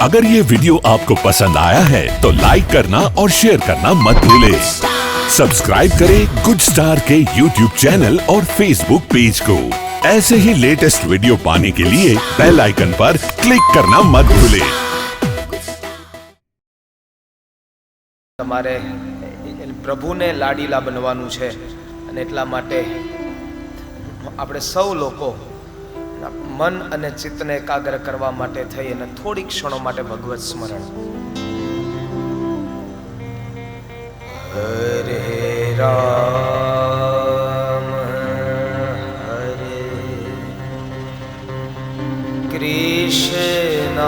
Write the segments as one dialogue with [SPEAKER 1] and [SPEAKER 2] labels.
[SPEAKER 1] अगर ये वीडियो आपको पसंद आया है तो लाइक करना और शेयर करना मत भूलें। सब्सक्राइब करें गुड स्टार के YouTube चैनल और Facebook पेज को। ऐसे ही लेटेस्ट वीडियो पाने के लिए बेल आइकन पर क्लिक करना मत भूलें।
[SPEAKER 2] તમારે પ્રભુને લાડીલા બનવાનું છે અને એટલા માટે આપણે સૌ લોકો મન અને ચિત્તને એકાગ્ર કરવા માટે થઈ અને થોડી ક્ષણો માટે ભગવત સ્મરણ. હરે રામ હરે કૃષ્ણ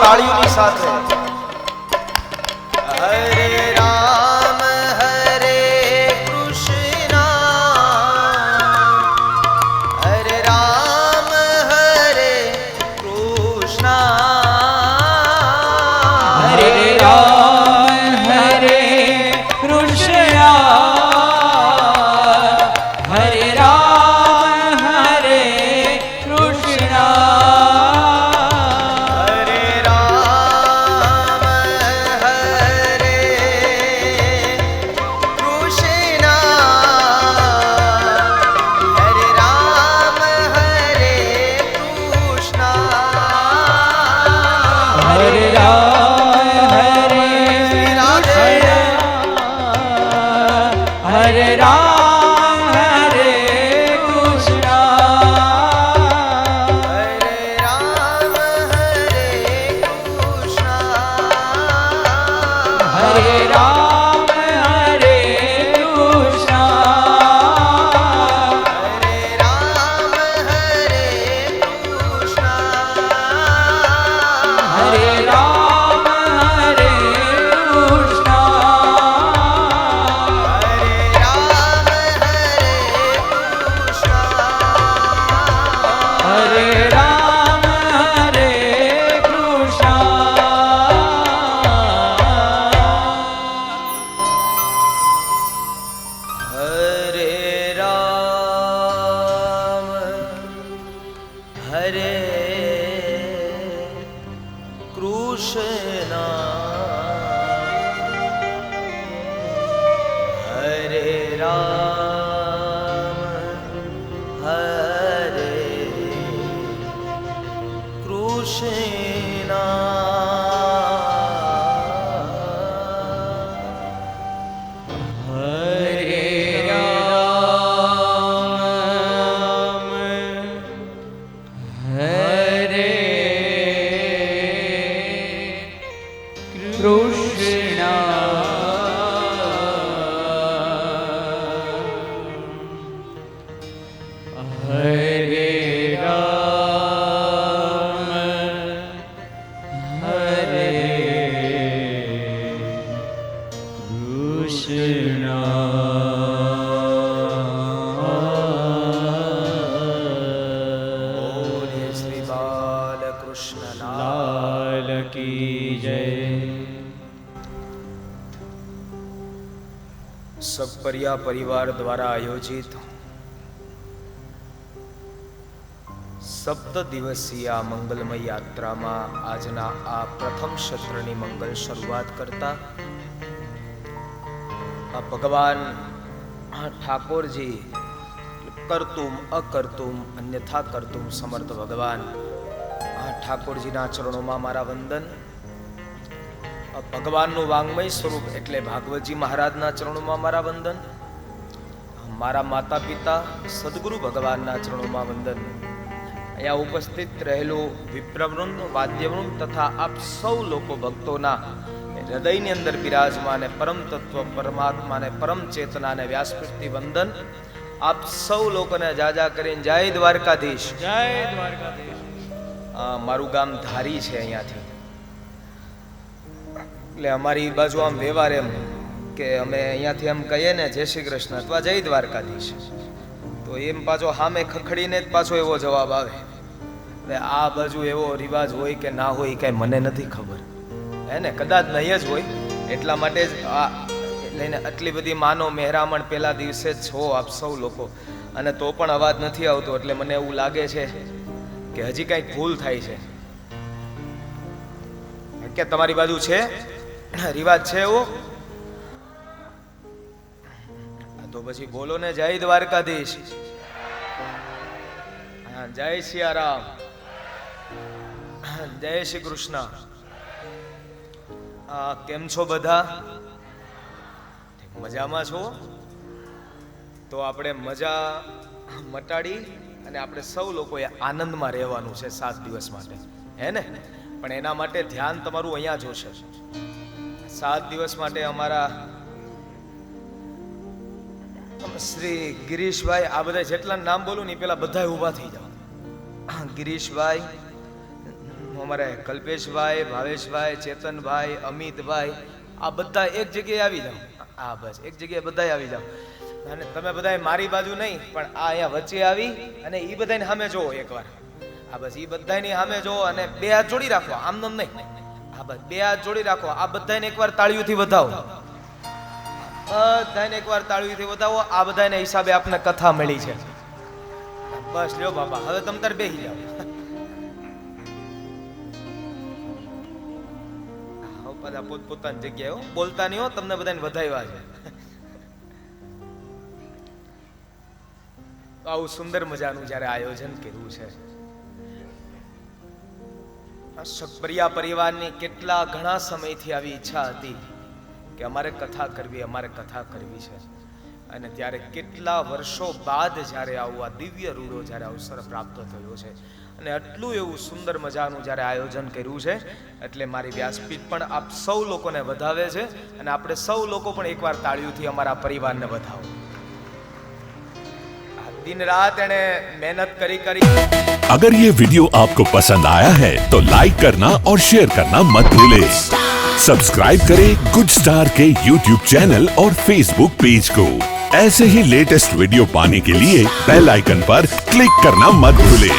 [SPEAKER 2] તાળીઓની સાથે હરે રામ હરે કૃષ્ણ હરે રામ હરે કૃષ્ણ
[SPEAKER 3] હરે રામ હરે કૃષ્ણ હરે રામ હરે કૃષ્ણ
[SPEAKER 2] કૃષ્ણ
[SPEAKER 3] કૃષ્ણ હરે રામ હરે કૃષ્ણ
[SPEAKER 2] બોલે શ્રી બાલકૃષ્ણ
[SPEAKER 3] લાલ કી જય.
[SPEAKER 2] સબપરિયા પરિવાર દ્વારા આયોજિત સપ્ત દિવસીય આ મંગલમય યાત્રામાં આજના આ પ્રથમ સત્રની મંગલ શરૂઆત કરતા આ ભગવાન ઠાકોરજી કરતુમ અકર્તુમ અન્યથા કરતુમ સમર્થ ભગવાન આ ઠાકોરજીના ચરણોમાં મારા વંદન. ભગવાનનું વાંગમય સ્વરૂપ એટલે ભાગવતજી મહારાજના ચરણોમાં મારા વંદન. મારા માતા પિતા સદગુરુ ભગવાનના ચરણોમાં વંદન. અહીંયા ઉપસ્થિત રહેલું વિપ્રવૃંદ, વાદ્યવૃંદ તથા આપ સૌ લોકો ભક્તોના હૃદયની અંદર બિરાજમાન પરમ તત્વ પરમાત્માને પરમ ચેતનાને વ્યાસપીઠથી વંદન. આપ સૌ લોકોને જાજા કરીને જય દ્વારકાધીશ.
[SPEAKER 3] જય દ્વારકાધીશ.
[SPEAKER 2] મારું ગામ ધારી છે અહીંયાથી, એટલે અમારી બાજુ આમ વ્યવહાર એમ કે અમે અહીંયાથી એમ કહીએ ને જય શ્રી કૃષ્ણ અથવા જય દ્વારકાધીશ, તો એમ પાછો સામે ખખડીને જ પાછો એવો જવાબ આવે. એટલે આ બાજુ એવો રિવાજ હોય કે ના હોય કઈ મને નથી ખબર, હે ને, કદાચ નહીં જ હોય. એટલા માટે જ આ લઈને આટલી બધી માનો મહેરામણ પહેલા દિવસે જ છો આપ સૌ લોકો, અને તો પણ અવાજ નથી આવતો. એટલે મને એવું લાગે છે કે હજી કંઈક ભૂલ થાય છે. કે તમારી બાજુ છે રિવાજ છે એવો? તો પછી બોલો ને જય દ્વારકાધીશ. હા, જય સિયારામ, જય શ્રી કૃષ્ણ. કેમ છો બધા? મજામાં છો? તો આપણે મજા મટાડી અને આપણે સૌ લોકોએ આનંદમાં રહેવાનું છે 7 દિવસ માટે, હે ને? પણ એના માટે ધ્યાન તમારું અહીંયા જોશે. 7 દિવસ માટે અમારા શ્રી ગિરીશભાઈ, આ બધા જેટલા નામ બોલું ને પેલા બધા ઊભા થઈ જાઓ. ગિરીશભાઈ, અમારે કલ્પેશભાઈ, ભાવેશભાઈ, ચેતનભાઈ, અમિતભાઈ, આ બધા એક જગ્યાએ આવી જાઓ. હા બસ એક જગ્યાએ બધા આવી જાઓ. અને તમે બધા મારી બાજુ નહીં પણ આ અહીંયા વચ્ચે આવી અને એ બધાને સામે જોવો એકવાર. આ બસ એ બધાની સામે જોવો અને 2 હાથ જોડી રાખો, આમ નામ નહીં. હા બસ 2 હાથ જોડી રાખો. આ બધાને એકવાર તાળીઓથી વધાવો. બધાને એકવાર તાળીઓથી વધાવો. આ બધાને હિસાબે આપને કથા મળી છે. બસ લ્યો બાપા, હવે તમે તાર બેસી જાઓ. બધા પોતપોતાની જગ્યાએ બોલતા નહીં હો, તમને બધાને વધાવ્યા છે. આવું સુંદર મજાનું જ્યારે આયોજન કર્યું છે. સબપરિયા પરિવારની કેટલા ઘણા સમયથી આવી ઈચ્છા હતી કે અમારે કથા કરવી છે. અને ત્યારે કેટલા વર્ષો બાદ જ્યારે આવું આ દિવ્ય રૂડો જ્યારે અવસર પ્રાપ્ત થયો છે અને આટલું એવું સુંદર મજાનું જ્યારે આયોજન કર્યું છે, એટલે મારી વ્યાસપીઠ પણ આપ સૌ લોકોને વધાવે છે. અને આપણે સૌ લોકો પણ એકવાર તાળીઓથી અમારા પરિવારને વધાવો. दिन रात एने मेहनत करी.
[SPEAKER 1] अगर ये वीडियो आपको पसंद आया है तो लाइक करना और शेयर करना मत भूले. सब्सक्राइब करें गुड स्टार के YouTube चैनल और Facebook पेज को. ऐसे ही लेटेस्ट वीडियो पाने के लिए बेल आइकन पर क्लिक करना मत भूले.